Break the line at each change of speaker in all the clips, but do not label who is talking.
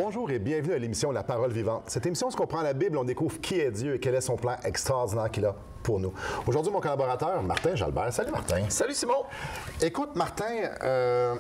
Bonjour et bienvenue à l'émission La Parole Vivante. Cette émission, on comprend la Bible, on découvre qui est Dieu et quel est son plan extraordinaire qu'il a pour nous. Aujourd'hui, mon collaborateur, Martin Jalbert. Salut Martin.
Salut Simon.
Écoute Martin,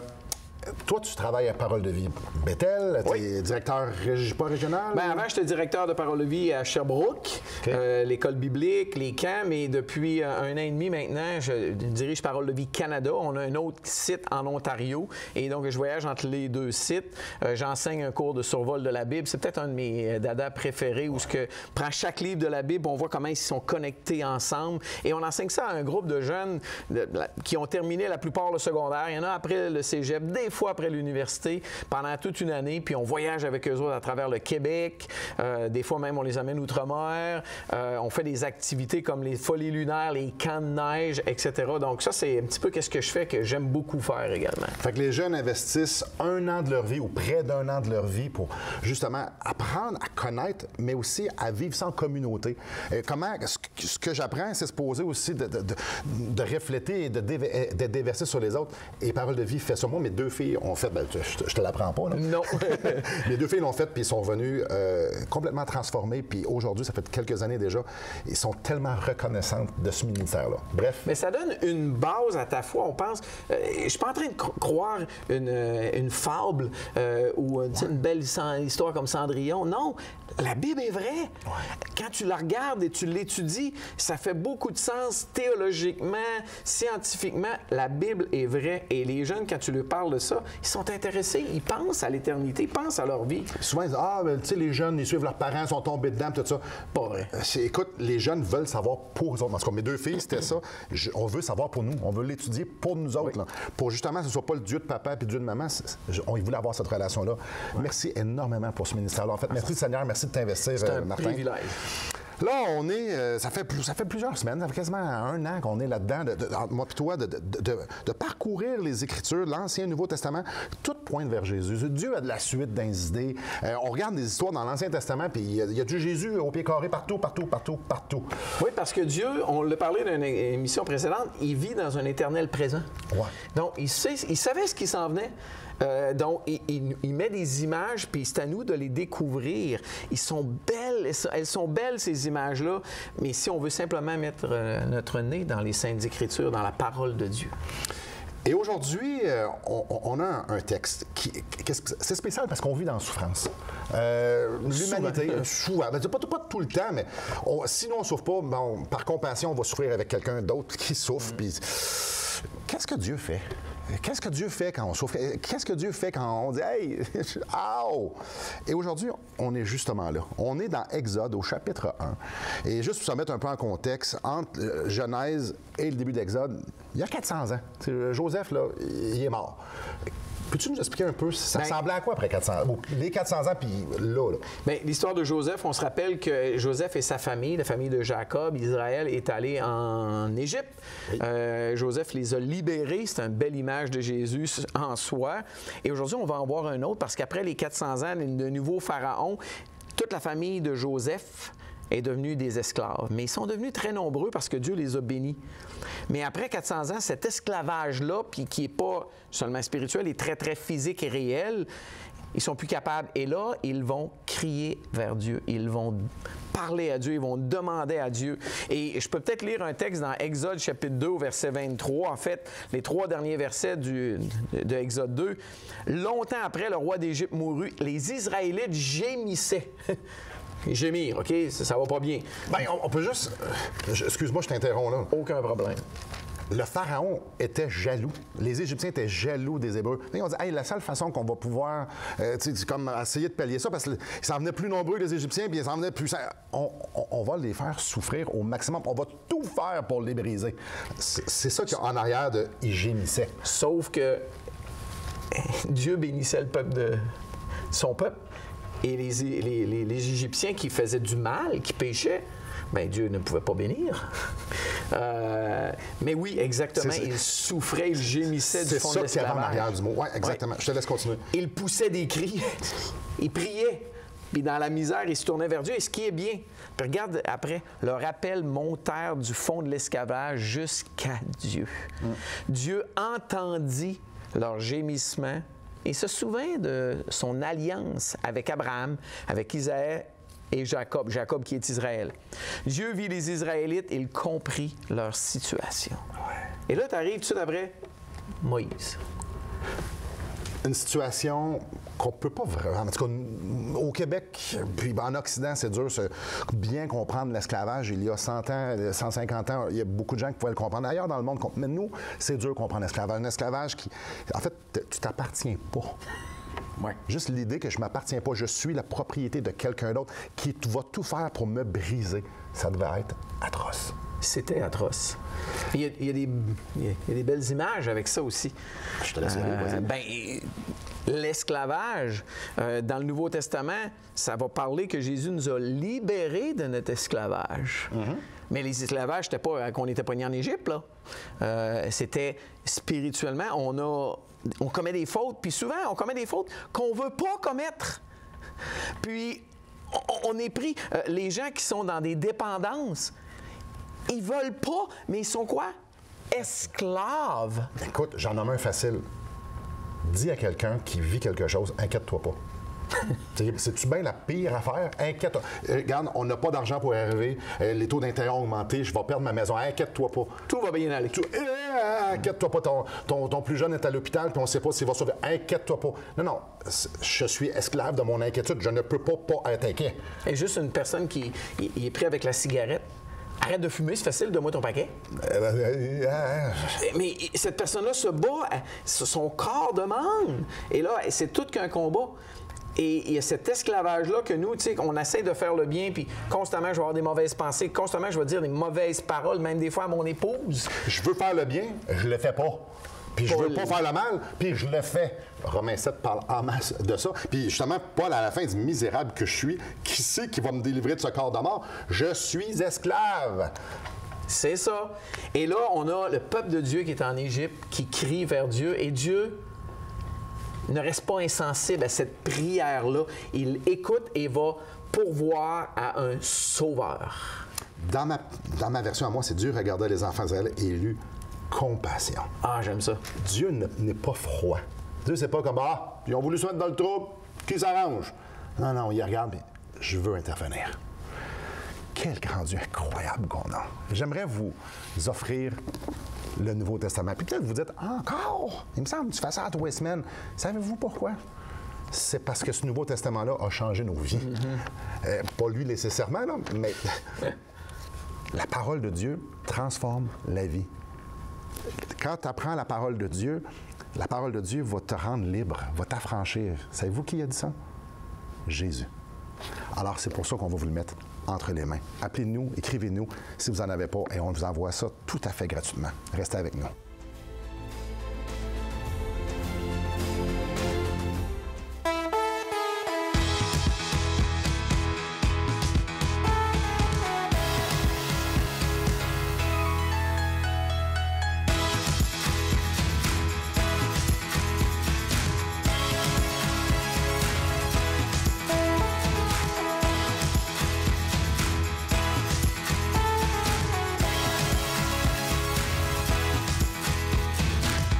toi, tu travailles à Parole de Vie Bethel, tu es directeur pas régional?
Ben, avant, j'étais directeur de Parole de Vie à Sherbrooke, l'école biblique, les camps, mais depuis un an et demi maintenant, je dirige Parole de Vie Canada. On a un autre site en Ontario et donc je voyage entre les deux sites. J'enseigne un cours de survol de la Bible. C'est peut-être un de mes dadas préférés où je prends chaque livre de la Bible, on voit comment ils sont connectés ensemble et on enseigne ça à un groupe de jeunes qui ont terminé la plupart le secondaire. Il y en a après le cégep, des fois après l'université, pendant toute une année, puis on voyage avec eux autres à travers le Québec. Des fois même, on les amène outre-mer. On fait des activités comme les folies lunaires, les camps de neige, etc. Donc ça, c'est un petit peu qu'est-ce que je fais, que j'aime beaucoup faire également.
Fait que les jeunes investissent un an de leur vie ou près d'un an de leur vie pour justement apprendre à connaître, mais aussi à vivre sans communauté. Comment, ce que j'apprends, c'est se poser aussi de refléter et de déverser sur les autres. Et Parole de Vie fait ça. Moi, mes deux filles ont fait, ben, je te l'apprends pas, là.
Non.
Mes deux filles l'ont fait, puis ils sont revenus complètement transformés. Puis aujourd'hui, ça fait quelques années déjà, ils sont tellement reconnaissantes de ce ministère-là. Bref.
Mais ça donne une base à ta foi. On pense, je suis pas en train de croire une fable ou une belle histoire comme Cendrillon. Non, la Bible est vraie.
Ouais.
Quand tu la regardes et tu l'étudies, ça fait beaucoup de sens théologiquement, scientifiquement. La Bible est vraie. Et les jeunes, quand tu leur parles de ça, ils sont intéressés, ils pensent à l'éternité, ils pensent à leur vie.
Souvent, ils disent, ben, tu sais, les jeunes, ils suivent leurs parents, ils sont tombés dedans, tout ça.
Pas vrai.
Écoute, les jeunes veulent savoir pour eux autres. En tout cas, mes deux filles, c'était ça. On veut savoir pour nous. On veut l'étudier pour nous autres. Là. Pour justement que ce ne soit pas le Dieu de papa et le Dieu de maman. On voulait avoir cette relation-là. Ouais. Merci énormément pour ce ministère-là. En fait, merci Seigneur, merci de t'investir, Martin.
C'est un privilège.
Là, on est, ça fait plusieurs semaines, ça fait quasiment un an qu'on est là-dedans, moi et toi, de parcourir les Écritures, l'Ancien et Nouveau Testament, tout pointe vers Jésus. Dieu a de la suite dans les idées. On regarde des histoires dans l'Ancien Testament, puis il y a du Jésus au pied carré partout.
Oui, parce que Dieu, on l'a parlé dans une émission précédente, il vit dans un éternel présent.
Ouais.
Donc, il savait ce qui s'en venait. Donc, il met des images, puis c'est à nous de les découvrir. Elles sont belles, ces images-là, mais si on veut simplement mettre notre nez dans les Saintes Écritures, dans la parole de Dieu.
Et aujourd'hui, on a un texte c'est spécial parce qu'on vit dans la souffrance. L'humanité, souvent, ben, pas tout le temps, mais si nous on ne souffre pas, bon, par compassion, on va souffrir avec quelqu'un d'autre qui souffre. Puis, qu'est-ce que Dieu fait? Qu'est-ce que Dieu fait quand on souffre? Qu'est-ce que Dieu fait quand on dit « Hey, ow! » Et aujourd'hui, on est justement là. On est dans Exode, au chapitre 1. Et juste pour se mettre un peu en contexte, entre Genèse et le début d'Exode, il y a 400 ans. Joseph, là, il est mort. Peux-tu nous expliquer un peu, ça ressemblait à quoi après 400 ans? Les 400 ans, puis là. Bien,
l'histoire de Joseph, on se rappelle que Joseph et sa famille, la famille de Jacob, Israël, est allé en Égypte. Oui. Joseph les a libérés. C'est une belle image de Jésus en soi. Et aujourd'hui, on va en voir un autre parce qu'après les 400 ans, le nouveau pharaon, toute la famille de Joseph est devenue des esclaves. Mais ils sont devenus très nombreux parce que Dieu les a bénis. Mais après 400 ans, cet esclavage-là, puis qui n'est pas seulement spirituel, est très, très physique et réel, ils sont plus capables. Et là, ils vont crier vers Dieu. Ils vont parler à Dieu. Ils vont demander à Dieu. Et je peux peut-être lire un texte dans Exode chapitre 2 au verset 23. En fait, les 3 derniers versets de Exode 2. Longtemps après, le roi d'Égypte mourut, les Israélites gémissaient. Gémir, OK? Ça va pas bien.
Bien, on peut juste... Excuse-moi, je t'interromps là.
Aucun problème.
Le pharaon était jaloux. Les Égyptiens étaient jaloux des Hébreux. Ils ont dit, hey, la seule façon qu'on va pouvoir comme essayer de pallier ça, parce qu'ils s'en venaient plus nombreux, les Égyptiens, puis ils s'en venaient plus... On va les faire souffrir au maximum. On va tout faire pour les briser. C'est ça qu'il y a en arrière de « ils gémissaient ».
Sauf que Dieu bénissait le peuple de son peuple. Et les Égyptiens qui faisaient du mal, qui péchaient, bien, Dieu ne pouvait pas bénir. Mais oui, exactement, ils souffraient, ils gémissaient du fond de l'esclavage.
C'est ça qui est en arrière du mot. Oui, exactement. Ouais. Je te laisse continuer.
Ils poussaient des cris, ils priaient. Puis dans la misère, ils se tournaient vers Dieu. Et ce qui est bien, puis regarde après, leur appel montèrent du fond de l'esclavage jusqu'à Dieu. Dieu entendit leurs gémissements il se souvint de son alliance avec Abraham, avec Isaac et Jacob, Jacob qui est Israël. Dieu vit les Israélites et il comprit leur situation. Et là, tu arrives tout de suite après Moïse.
Une situation qu'on ne peut pas vraiment... En tout cas, au Québec, puis en Occident, c'est dur de bien comprendre l'esclavage. Il y a 100 ans, 150 ans, il y a beaucoup de gens qui pouvaient le comprendre. Ailleurs dans le monde, mais nous, c'est dur de comprendre l'esclavage. Un esclavage qui... En fait, tu t'appartiens pas.
Ouais.
Juste l'idée que je ne m'appartiens pas, je suis la propriété de quelqu'un d'autre qui va tout faire pour me briser, ça devait être atroce.
C'était atroce. Il y a des belles images avec ça aussi.
Je te laisse aller,
l'esclavage, dans le Nouveau Testament, ça va parler que Jésus nous a libérés de notre esclavage. Mm-hmm. Mais les esclavages, c'était pas qu'on était pognés en Égypte, là. C'était spirituellement, on commet des fautes, puis souvent, on commet des fautes qu'on ne veut pas commettre. Puis, on est pris. Les gens qui sont dans des dépendances, ils veulent pas, mais ils sont quoi? Esclaves.
Écoute, j'en nomme un facile. Dis à quelqu'un qui vit quelque chose, inquiète-toi pas. C'est-tu bien la pire affaire? Inquiète-toi. Regarde, on n'a pas d'argent pour y arriver. Les taux d'intérêt ont augmenté. Je vais perdre ma maison. Inquiète-toi pas.
Tout va bien aller.
Inquiète-toi pas. Ton plus jeune est à l'hôpital puis on ne sait pas s'il va sauver. Inquiète-toi pas. Non. Je suis esclave de mon inquiétude. Je ne peux pas être inquiet.
Et juste une personne qui est pris avec la cigarette. Arrête de fumer, c'est facile, donne-moi ton paquet. Mais cette personne-là se bat, son corps demande. Et là, c'est tout qu'un combat. Et il y a cet esclavage-là que nous, tu sais, on essaie de faire le bien, puis constamment, je vais avoir des mauvaises pensées, constamment, je vais dire des mauvaises paroles, même des fois à mon épouse.
Je veux faire le bien, je le fais pas. Puis je veux pas faire le mal, puis je le fais. Romains 7 parle en masse de ça. Puis justement, Paul, à la fin, dit « Misérable que je suis, qui c'est qui va me délivrer de ce corps de mort? Je suis esclave. »
C'est ça. Et là, on a le peuple de Dieu qui est en Égypte, qui crie vers Dieu, et Dieu ne reste pas insensible à cette prière-là. Il écoute et va pourvoir à un sauveur.
Dans ma version à moi, c'est Dieu regardait les enfants d'Israël et il eut compassion.
Ah, j'aime ça.
Dieu n'est pas froid. Dieu, c'est pas comme « Ah, ils ont voulu se mettre dans le trouble, qui s'arrange? » Non, il regarde, mais je veux intervenir. Quel grand Dieu incroyable qu'on a. J'aimerais vous offrir le Nouveau Testament. Puis peut-être vous dites « Encore? Il me semble que tu fais ça à tous les semaines. » Savez-vous pourquoi? C'est parce que ce Nouveau Testament-là a changé nos vies. Mm-hmm. Pas lui nécessairement, là, mais la parole de Dieu transforme la vie. Quand tu apprends la parole de Dieu va te rendre libre, va t'affranchir. Savez-vous qui a dit ça? Jésus. Alors, c'est pour ça qu'on va vous le mettre entre les mains. Appelez-nous, écrivez-nous si vous n'en avez pas et on vous envoie ça tout à fait gratuitement. Restez avec nous.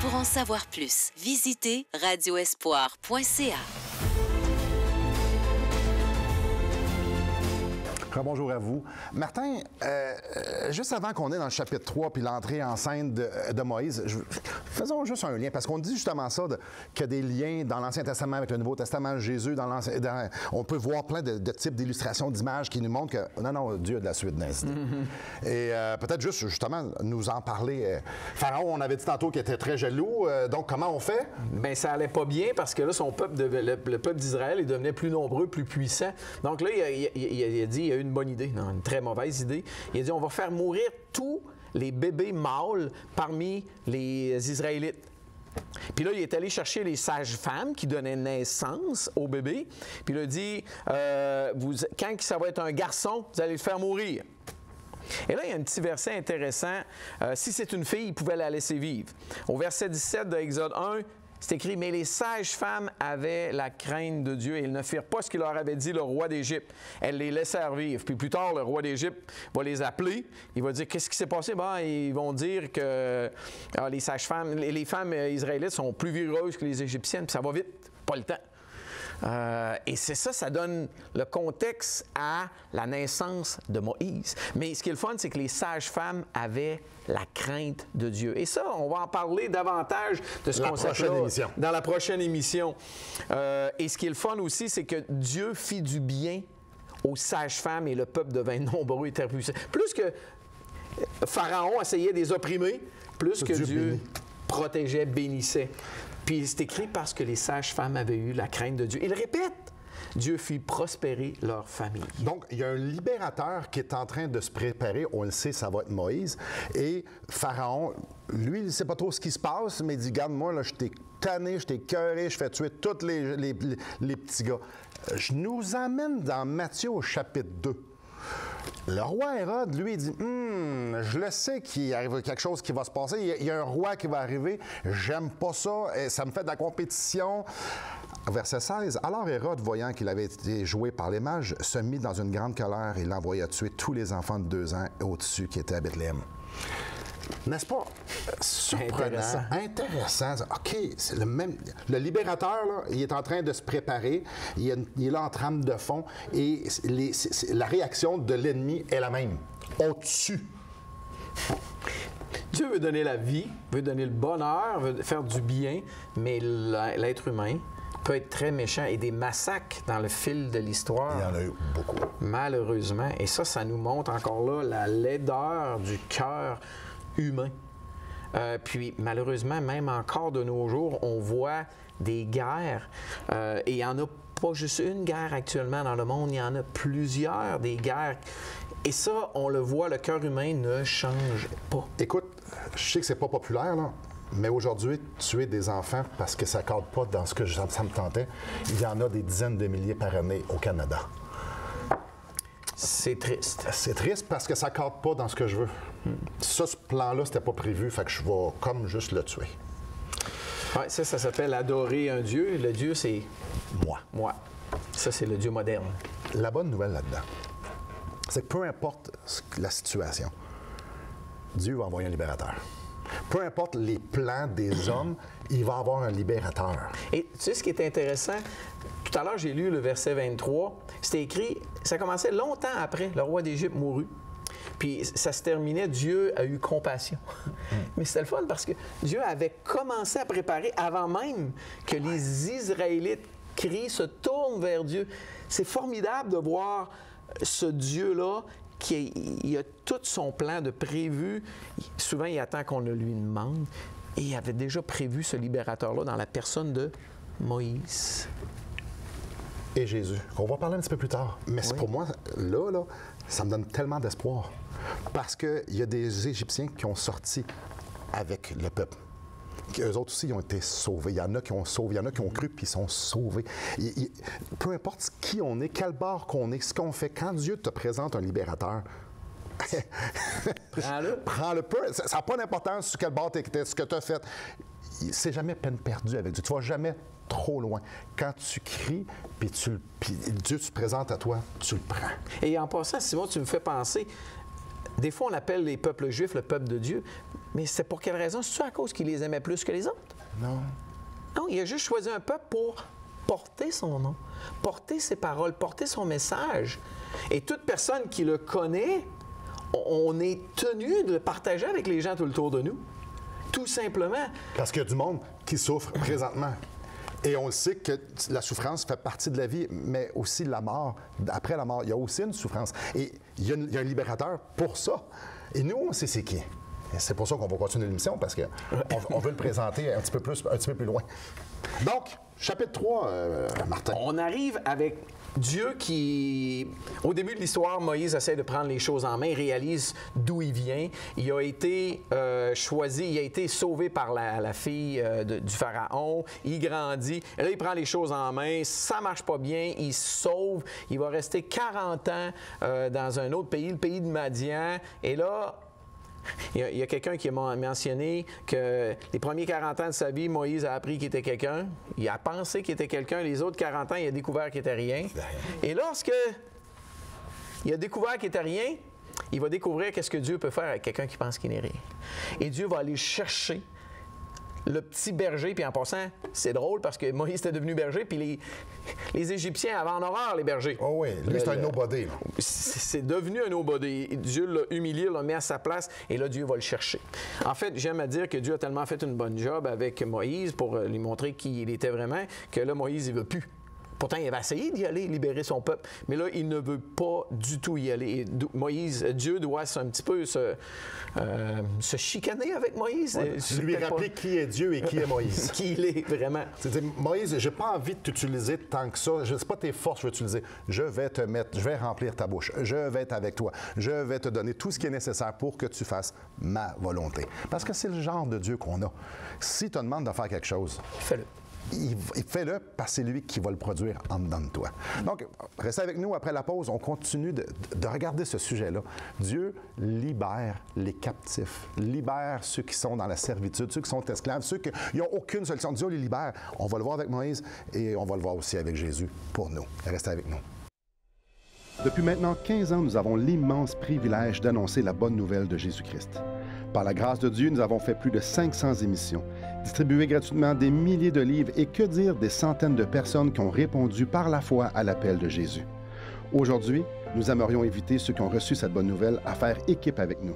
Pour en savoir plus, visitez radioespoir.ca.
Bonjour à vous. Martin, juste avant qu'on ait dans le chapitre 3 puis l'entrée en scène de Moïse, faisons juste un lien, parce qu'on dit justement ça, qu'il y a des liens dans l'Ancien Testament avec le Nouveau Testament, Jésus, on peut voir plein de types d'illustrations, d'images qui nous montrent que, non, Dieu a de la suite d'instinct. Mm-hmm. Et peut-être juste, justement, nous en parler. Pharaon, on avait dit tantôt qu'il était très jaloux, donc comment on fait?
Bien, ça allait pas bien, parce que là, le peuple d'Israël, il devenait plus nombreux, plus puissant. Donc là, il a dit, il y a eu une bonne idée, non, une très mauvaise idée. Il a dit, on va faire mourir tous les bébés mâles parmi les Israélites. Puis là, il est allé chercher les sages-femmes qui donnaient naissance aux bébés. Puis il a dit, quand ça va être un garçon, vous allez le faire mourir. Et là, il y a un petit verset intéressant. Si c'est une fille, il pouvait la laisser vivre. Au verset 17 de Exode 1, c'est écrit, mais les sages-femmes avaient la crainte de Dieu et ils ne firent pas ce qu'il leur avait dit le roi d'Égypte. Elles les laissèrent vivre. Puis plus tard, le roi d'Égypte va les appeler. Il va dire, qu'est-ce qui s'est passé? Ben, ils vont dire que les sages-femmes, les femmes israélites sont plus vigoureuses que les Égyptiennes, puis ça va vite, pas le temps. Et c'est ça, ça donne le contexte à la naissance de Moïse. Mais ce qui est le fun, c'est que les sages-femmes avaient la crainte de Dieu. Et ça, on va en parler davantage de ce concept-là dans la prochaine émission. Et ce qui est le fun aussi, c'est que Dieu fit du bien aux sages-femmes et le peuple devint nombreux et très puissant. Plus que Pharaon essayait de les opprimer, plus que Dieu protégeait, bénissait. Puis c'est écrit parce que les sages-femmes avaient eu la crainte de Dieu. Il répète, Dieu fit prospérer leur famille.
Donc, il y a un libérateur qui est en train de se préparer. On le sait, ça va être Moïse. Et Pharaon, lui, il ne sait pas trop ce qui se passe, mais il dit, regarde-moi, là, je t'ai tanné, je t'ai écœuré, je fais tuer tous les petits gars. Je nous amène dans Matthieu au chapitre 2. Le roi Hérode, lui, dit, je le sais qu'il arrive quelque chose qui va se passer. Il y a un roi qui va arriver. J'aime pas ça. Et ça me fait de la compétition. Verset 16. Alors Hérode, voyant qu'il avait été joué par les mages, se mit dans une grande colère et l'envoya tuer tous les enfants de 2 ans et au-dessus qui étaient à Bethléem. N'est-ce pas surprenant, intéressant. OK, c'est le même. Le libérateur, là, il est en train de se préparer. Il est là en trame de fond. Et la réaction de l'ennemi est la même. On tue.
Dieu veut donner la vie, veut donner le bonheur, veut faire du bien, mais l'être humain peut être très méchant et des massacres dans le fil de l'histoire.
Il y en a eu beaucoup.
Malheureusement. Et ça nous montre encore là la laideur du cœur humain. Puis malheureusement, même encore de nos jours, on voit des guerres. Et il n'y en a pas juste une guerre actuellement dans le monde, il y en a plusieurs des guerres. Et ça, on le voit, le cœur humain ne change pas.
Écoute, je sais que c'est pas populaire, là. Mais aujourd'hui, tuer des enfants parce que ça ne cadre pas dans ce que ça me tentait, il y en a des dizaines de milliers par année au Canada.
C'est triste.
C'est triste parce que ça ne cadre pas dans ce que je veux. Ça, ce plan-là, c'était pas prévu, fait que je vais comme juste le tuer.
Oui, ça s'appelle adorer un Dieu. Le Dieu, c'est...
Moi.
Ça, c'est le Dieu moderne.
La bonne nouvelle là-dedans, c'est que peu importe la situation, Dieu va envoyer un libérateur. Peu importe les plans des hommes, il va avoir un libérateur.
Et tu sais ce qui est intéressant? Tout à l'heure, j'ai lu le verset 23. C'était écrit, ça commençait longtemps après, le roi d'Égypte mourut. Puis ça se terminait, Dieu a eu compassion. Mais c'était le fun parce que Dieu avait commencé à préparer avant même que les Israélites crient, se tournent vers Dieu. C'est formidable de voir ce Dieu-là il a tout son plan de prévu. Souvent, il attend qu'on le lui demande. Et il avait déjà prévu ce libérateur-là dans la personne de Moïse.
Et Jésus, qu'on va parler un petit peu plus tard. Mais c'est pour moi, là, ça me donne tellement d'espoir. Parce qu'il y a des Égyptiens qui ont sorti avec le peuple. Eux autres aussi, ils ont été sauvés. Il y en a qui ont sauvé, il y en a qui ont cru, puis ils sont sauvés. Peu importe qui on est, quel bord qu'on est, ce qu'on fait, quand Dieu te présente un libérateur,
Prends-le.
Prends-le peu. Ça n'a pas d'importance sur quel bord tu es, ce que tu as fait. C'est jamais peine perdue avec Dieu. Tu ne vas jamais trop loin. Quand tu cries, puis Dieu se présente à toi, tu le prends.
Et en passant, Simon, tu me fais penser, des fois, on appelle les peuples juifs le peuple de Dieu, mais c'est pour quelle raison? C'est-tu à cause qu'il les aimait plus que les autres?
Non.
Non, il a juste choisi un peuple pour porter son nom, porter ses paroles, porter son message. Et toute personne qui le connaît, on est tenu de le partager avec les gens tout autour de nous. Tout simplement.
Parce qu'il y a du monde qui souffre présentement. Et on le sait que la souffrance fait partie de la vie, mais aussi la mort. Après la mort, il y a aussi une souffrance. Et il y a un libérateur pour ça. Et nous, on sait c'est qui. Et c'est pour ça qu'on va continuer l'émission, parce qu'on veut le présenter un petit peu plus loin. Donc, chapitre 3, Martin.
On arrive avec Dieu qui, au début de l'histoire, Moïse essaie de prendre les choses en main, il réalise d'où il vient. Il a été choisi, il a été sauvé par la fille du Pharaon. Il grandit. Et là, il prend les choses en main. Ça marche pas bien. Il se sauve. Il va rester 40 ans dans un autre pays, le pays de Madian. Et là, Il y a quelqu'un qui a mentionné que les premiers 40 ans de sa vie, Moïse a appris qu'il était quelqu'un. Il a pensé qu'il était quelqu'un. Les autres 40 ans, il a découvert qu'il n'était rien. Et lorsque il a découvert qu'il n'était rien, il va découvrir qu'est-ce que Dieu peut faire avec quelqu'un qui pense qu'il n'est rien. Et Dieu va aller chercher le petit berger, puis en passant, c'est drôle parce que Moïse était devenu berger, puis les Égyptiens avaient en horreur les bergers.
Oh oui, lui, c'est un nobody.
C'est devenu un nobody. Dieu l'a humilié, l'a mis à sa place, et là, Dieu va le chercher. En fait, j'aime à dire que Dieu a tellement fait une bonne job avec Moïse pour lui montrer qui il était vraiment, que là, Moïse, il ne veut plus. Pourtant, il avait essayé d'y aller, libérer son peuple, mais là, il ne veut pas du tout y aller. Et Dieu doit un petit peu se chicaner avec Moïse.
Ouais, lui rappeler qui est Dieu et qui est Moïse.
Qui il est, vraiment.
C'est-à-dire, Moïse, j'ai pas envie de t'utiliser tant que ça. Ce n'est pas tes forces que je vais utiliser. Je vais te mettre, je vais remplir ta bouche. Je vais être avec toi. Je vais te donner tout ce qui est nécessaire pour que tu fasses ma volonté. Parce que c'est le genre de Dieu qu'on a. Si tu te demandes de faire quelque chose,
fais-le.
Il fait-le parce que c'est lui qui va le produire en dedans de toi. Donc, restez avec nous après la pause. On continue de regarder ce sujet-là. Dieu libère les captifs, libère ceux qui sont dans la servitude, ceux qui sont esclaves, ceux qui n'ont aucune solution. Dieu les libère. On va le voir avec Moïse et on va le voir aussi avec Jésus pour nous. Restez avec nous.
Depuis maintenant 15 ans, nous avons l'immense privilège d'annoncer la bonne nouvelle de Jésus-Christ. Par la grâce de Dieu, nous avons fait plus de 500 émissions, distribué gratuitement des milliers de livres et que dire des centaines de personnes qui ont répondu par la foi à l'appel de Jésus. Aujourd'hui, nous aimerions inviter ceux qui ont reçu cette bonne nouvelle à faire équipe avec nous.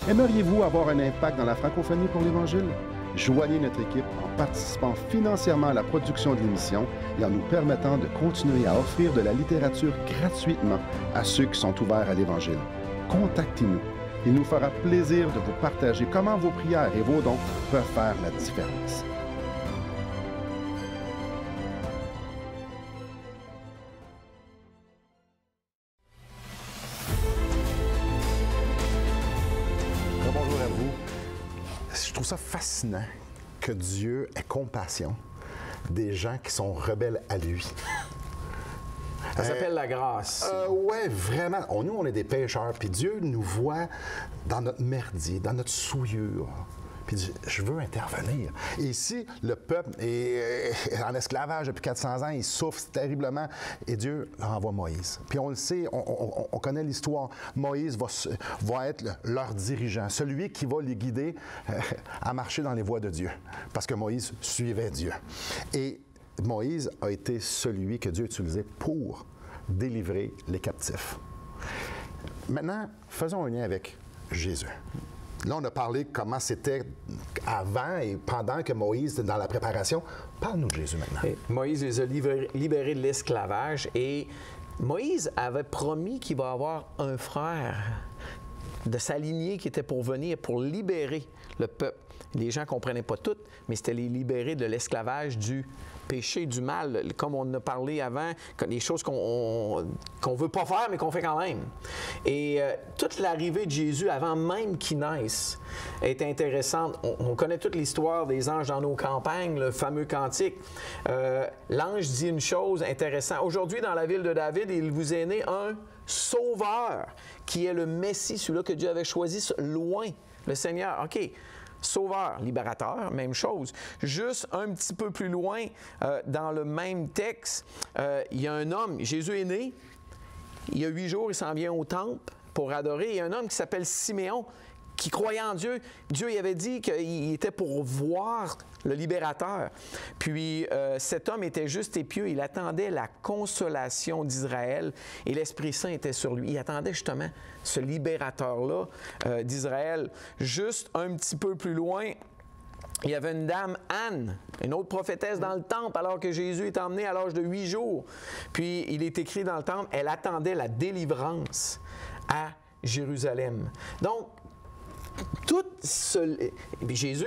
Aimeriez-vous avoir un impact dans la francophonie pour l'Évangile? Joignez notre équipe en participant financièrement à la production de l'émission et en nous permettant de continuer à offrir de la littérature gratuitement à ceux qui sont ouverts à l'Évangile. Contactez-nous. Il nous fera plaisir de vous partager comment vos prières et vos dons peuvent faire la différence.
Bonjour à vous. Je trouve ça fascinant que Dieu ait compassion des gens qui sont rebelles à lui.
Ça s'appelle la grâce.
Oui, vraiment. Nous, on est des pécheurs, puis Dieu nous voit dans notre merdier, dans notre souillure. Puis il dit, je veux intervenir. Et ici, le peuple est en esclavage depuis 400 ans, il souffre terriblement, et Dieu leur envoie Moïse. Puis on le sait, on connaît l'histoire. Moïse va être leur dirigeant, celui qui va les guider à marcher dans les voies de Dieu, parce que Moïse suivait Dieu. Et Moïse a été celui que Dieu a utilisé pour délivrer les captifs. Maintenant, faisons un lien avec Jésus. Là, on a parlé comment c'était avant et pendant que Moïse était dans la préparation. Parle-nous de Jésus maintenant.
Et Moïse les a libérés de l'esclavage et Moïse avait promis qu'il va avoir un frère de sa lignée qui était pour venir pour libérer le peuple. Les gens ne comprenaient pas tout, mais c'était les libérer de l'esclavage du péché, du mal, comme on en a parlé avant, des choses qu'on ne veut pas faire, mais qu'on fait quand même. Et toute l'arrivée de Jésus, avant même qu'il naisse, est intéressante. On connaît toute l'histoire des anges dans nos campagnes, le fameux cantique. L'ange dit une chose intéressante. Aujourd'hui, dans la ville de David, il vous est né un sauveur, qui est le Messie, celui-là que Dieu avait choisi loin, le Seigneur. OK. Sauveur, libérateur, même chose. Juste un petit peu plus loin, dans le même texte, il y a un homme, Jésus est né, il y a 8 jours, il s'en vient au temple pour adorer. Il y a un homme qui s'appelle Siméon, qui croyait en Dieu. Dieu il avait dit qu'il était pour voir le libérateur. Puis cet homme était juste et pieux. Il attendait la consolation d'Israël et l'Esprit Saint était sur lui. Il attendait justement ce libérateur-là d'Israël. Juste un petit peu plus loin, il y avait une dame, Anne, une autre prophétesse dans le temple, alors que Jésus est emmené à l'âge de 8 jours. Puis il est écrit dans le temple, elle attendait la délivrance à Jérusalem. Donc, Jésus,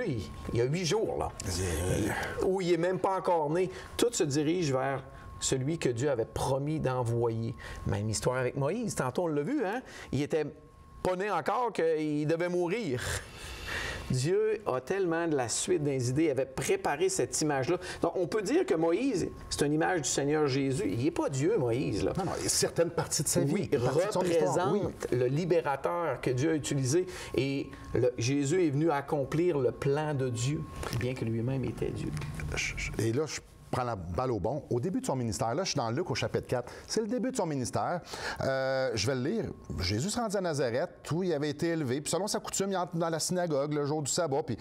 il y a 8 jours, là, où il n'est même pas encore né. Tout se dirige vers celui que Dieu avait promis d'envoyer. Même histoire avec Moïse. Tantôt, on l'a vu, hein? Il n'était pas né encore qu'il devait mourir. Dieu a tellement de la suite des idées, il avait préparé cette image-là. Donc, on peut dire que Moïse, c'est une image du Seigneur Jésus. Il n'est pas Dieu, Moïse. Là.
Non, il y a certaines parties de sa vie.
Oui, il représente le libérateur que Dieu a utilisé. Et Jésus est venu accomplir le plan de Dieu, bien que lui-même était Dieu.
Et là, je prends la balle au bon. Au début de son ministère, là, je suis dans Luc au chapitre 4. C'est le début de son ministère. Je vais le lire. Jésus se rendit à Nazareth, où il avait été élevé. Puis selon sa coutume, il entre dans la synagogue le jour du sabbat. Puis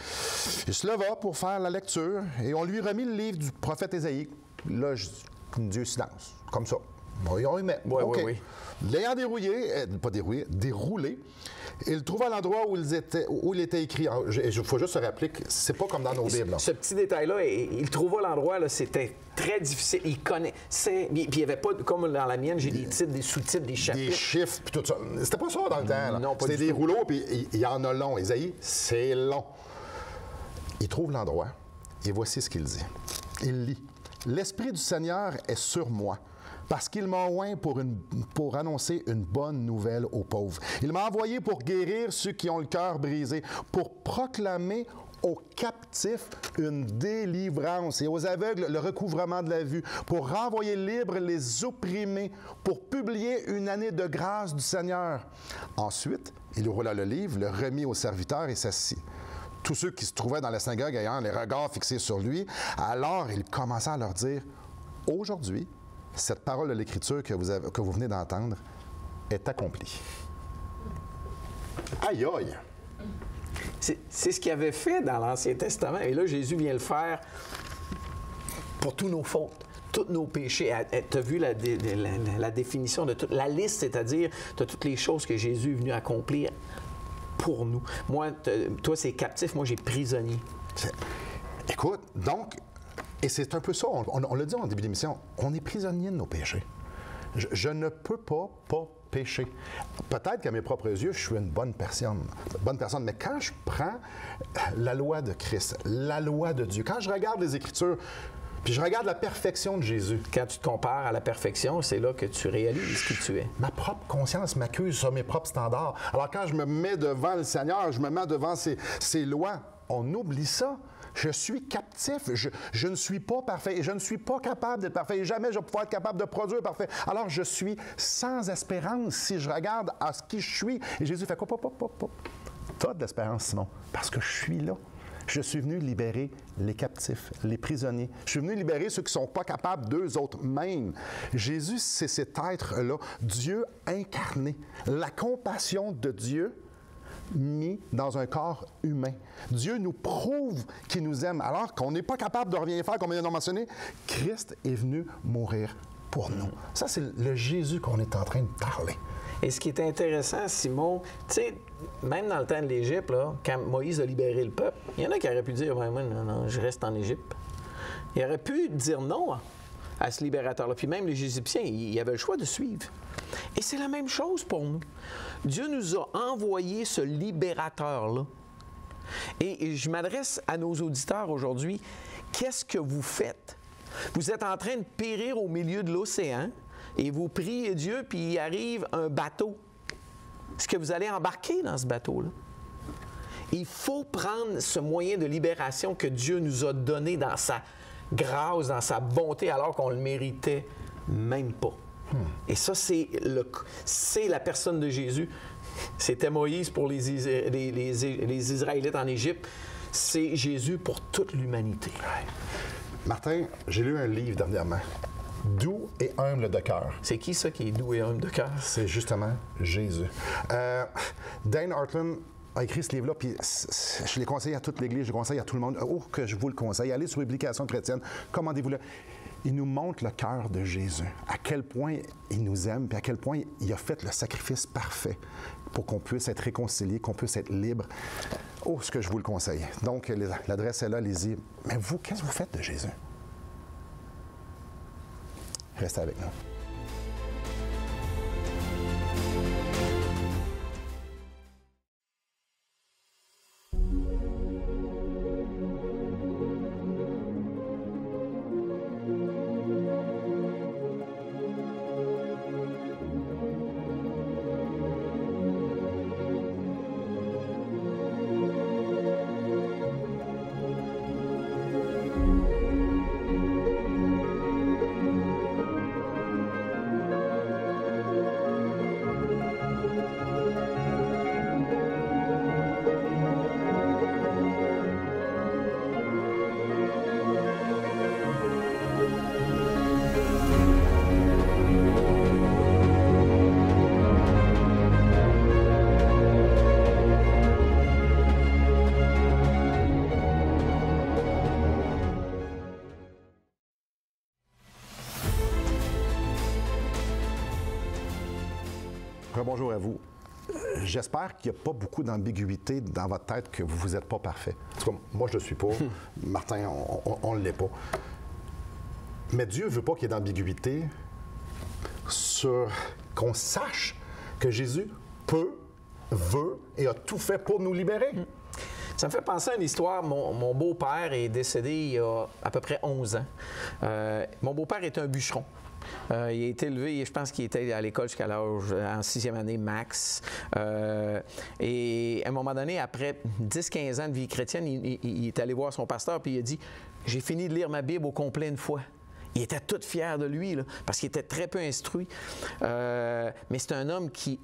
il se leva pour faire la lecture. Et on lui remit le livre du prophète Ésaïe. Là, Dieu silence. Comme ça. Bon, on y met.
Oui,
OK.
oui.
L'ayant déroulé, il trouva l'endroit où il était écrit. Il faut juste se rappeler que c'est pas comme dans nos Bibles. Là.
Ce petit détail-là, il trouva l'endroit, là, c'était très difficile. Il connaissait. Puis il n'y avait pas, comme dans la mienne, j'ai des titres, des sous-titres, des chapitres.
Des chiffres, puis tout ça. C'était pas ça dans le temps. Là.
Non, pas
C'était
du
des
tout.
rouleaux, puis il y en a long. Ésaïe, c'est long. Il trouve l'endroit, et voici ce qu'il dit. Il lit. « L'Esprit du Seigneur est sur moi, parce qu'il m'a oint pour annoncer une bonne nouvelle aux pauvres. Il m'a envoyé pour guérir ceux qui ont le cœur brisé, pour proclamer aux captifs une délivrance et aux aveugles le recouvrement de la vue, pour renvoyer libres les opprimés, pour publier une année de grâce du Seigneur. » Ensuite, il roula le livre, le remit au serviteur et s'assit. Tous ceux qui se trouvaient dans la synagogue ayant les regards fixés sur lui, alors il commença à leur dire, « Aujourd'hui, cette parole de l'Écriture que vous venez d'entendre est accomplie. » Aïe, aïe!
C'est ce qu'il avait fait dans l'Ancien Testament. Et là, Jésus vient le faire pour tous nos fautes, tous nos péchés. Tu as vu la définition de toute la liste, c'est-à-dire de toutes les choses que Jésus est venu accomplir pour nous. Moi, toi, c'est captif, moi, j'ai prisonnier.
Écoute, donc, et c'est un peu ça, on l'a dit en début d'émission, on est prisonnier de nos péchés. Je ne peux pas pécher. Peut-être qu'à mes propres yeux, je suis une bonne personne, mais quand je prends la loi de Christ, la loi de Dieu, quand je regarde les Écritures, puis je regarde la perfection de Jésus.
Quand tu te compares à la perfection, c'est là que tu réalises qui tu es.
Ma propre conscience m'accuse sur mes propres standards. Alors quand je me mets devant le Seigneur, je me mets devant ses lois, on oublie ça. Je suis captif, je ne suis pas parfait et je ne suis pas capable d'être parfait et jamais je vais pouvoir être capable de produire parfait. Alors je suis sans espérance si je regarde à ce qui je suis. Et Jésus fait quoi? T'as de l'espérance, Simon, parce que je suis là. Je suis venu libérer les captifs, les prisonniers. Je suis venu libérer ceux qui ne sont pas capables d'eux autres mêmes. Jésus, c'est cet être-là, Dieu incarné, la compassion de Dieu mis dans un corps humain. Dieu nous prouve qu'il nous aime, alors qu'on n'est pas capable de rien faire, comme il a mentionné. Christ est venu mourir pour nous. Ça, c'est le Jésus qu'on est en train de parler.
Et ce qui est intéressant, Simon, tu sais, même dans le temps de l'Égypte, là, quand Moïse a libéré le peuple, il y en a qui auraient pu dire, ouais, moi, non, je reste en Égypte. Il aurait pu dire non à ce libérateur-là. Puis même les Égyptiens, ils avaient le choix de suivre. Et c'est la même chose pour nous. Dieu nous a envoyé ce libérateur-là. Et je m'adresse à nos auditeurs aujourd'hui. Qu'est-ce que vous faites? Vous êtes en train de périr au milieu de l'océan et vous priez Dieu, puis il arrive un bateau. Est-ce que vous allez embarquer dans ce bateau-là? Il faut prendre ce moyen de libération que Dieu nous a donné dans sa grâce, dans sa bonté, alors qu'on ne le méritait même pas. Et ça, c'est la personne de Jésus. C'était Moïse pour les Israélites en Égypte. C'est Jésus pour toute l'humanité.
Martin, j'ai lu un livre dernièrement. Doux et humble de cœur.
C'est qui ça qui est doux et humble de cœur?
C'est justement Jésus. Dane Ortlund a écrit ce livre-là, puis je l'ai conseillé à toute l'Église, je le conseille à tout le monde. Oh, que je vous le conseille. Allez sur Publication chrétienne, commandez-vous-le. Il nous montre le cœur de Jésus, à quel point il nous aime, puis à quel point il a fait le sacrifice parfait pour qu'on puisse être réconcilié, qu'on puisse être libre. Oh, ce que je vous le conseille. Donc, l'adresse est là, allez-y. Mais vous, qu'est-ce que vous faites de Jésus? Restez avec nous.
bonjour à vous.
J'espère qu'il n'y a pas beaucoup d'ambiguïté dans votre tête que vous n'êtes pas parfait. En tout cas, moi, je ne le suis pas. Martin, on ne l'est pas. Mais Dieu ne veut pas qu'il y ait d'ambiguïté sur qu'on sache que Jésus peut, veut et a tout fait pour nous libérer.
Ça me fait penser à une histoire. Mon beau-père est décédé il y a à peu près 11 ans. Mon beau-père est un bûcheron. Il a été élevé, je pense qu'il était à l'école jusqu'à l'âge, en 6e année max. Et à un moment donné, après 10-15 ans de vie chrétienne, il est allé voir son pasteur puis il a dit « J'ai fini de lire ma Bible au complet une fois ». Il était tout fier de lui, là, parce qu'il était très peu instruit. Mais c'est un homme qui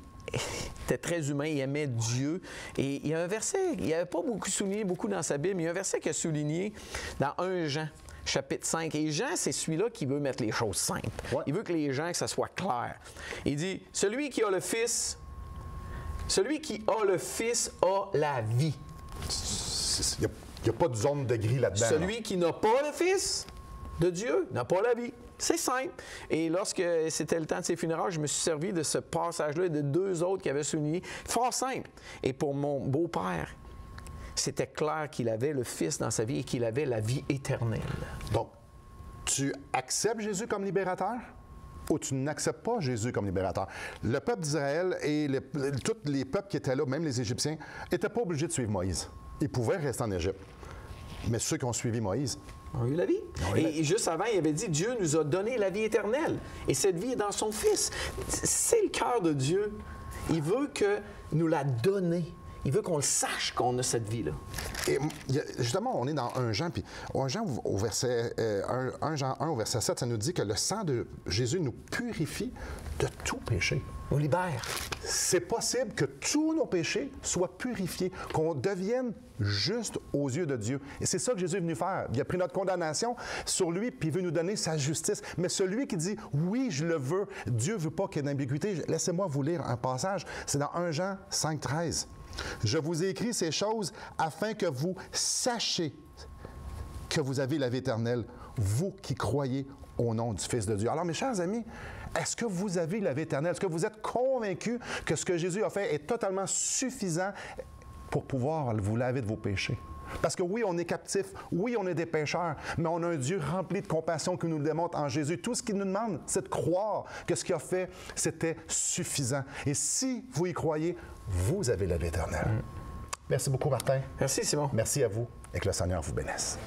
était très humain, il aimait Dieu. Et il y a un verset, il n'avait pas beaucoup souligné beaucoup dans sa Bible, mais il y a un verset qu'il a souligné dans 1 Jean, chapitre 5. Et Jean, c'est celui-là qui veut mettre les choses simples. Ouais. Il veut que les gens, que ça soit clair. Il dit, celui qui a le Fils a la vie.
Il n'y a pas de zone de gris là-dedans.
Celui qui n'a pas le Fils de Dieu n'a pas la vie. C'est simple. Et lorsque c'était le temps de ses funérailles, je me suis servi de ce passage-là et de 2 autres qui avaient souligné. Fort simple. Et pour mon beau-père, c'était clair qu'il avait le Fils dans sa vie et qu'il avait la vie éternelle.
Donc, tu acceptes Jésus comme libérateur ou tu n'acceptes pas Jésus comme libérateur? Le peuple d'Israël et tous les peuples qui étaient là, même les Égyptiens, n'étaient pas obligés de suivre Moïse. Ils pouvaient rester en Égypte. Mais ceux qui ont suivi Moïse
ont eu la vie. Et juste avant, il avait dit, Dieu nous a donné la vie éternelle. Et cette vie est dans son Fils. C'est le cœur de Dieu. Il veut que nous la donner. Il veut qu'on le sache qu'on a cette vie-là.
Et justement, on est dans 1 Jean, puis 1 Jean au verset 1 Jean 1 au verset 7, ça nous dit que le sang de Jésus nous purifie de tout péché.
Nous libère.
C'est possible que tous nos péchés soient purifiés, qu'on devienne juste aux yeux de Dieu. Et c'est ça que Jésus est venu faire. Il a pris notre condamnation sur lui, puis il veut nous donner sa justice. Mais celui qui dit « Oui, je le veux », Dieu ne veut pas qu'il y ait d'ambiguïté. Laissez-moi vous lire un passage. C'est dans 1 Jean 5, 13. « Je vous ai écrit ces choses afin que vous sachiez que vous avez la vie éternelle, vous qui croyez au nom du Fils de Dieu. » Alors, mes chers amis, est-ce que vous avez la vie éternelle? Est-ce que vous êtes convaincus que ce que Jésus a fait est totalement suffisant pour pouvoir vous laver de vos péchés? Parce que oui, on est captifs, oui, on est des pécheurs, mais on a un Dieu rempli de compassion qui nous le démontre en Jésus. Tout ce qu'il nous demande, c'est de croire que ce qu'il a fait, c'était suffisant. Et si vous y croyez, vous avez la vie éternelle. Merci beaucoup, Martin.
Merci, Simon.
Merci à vous et que le Seigneur vous bénisse.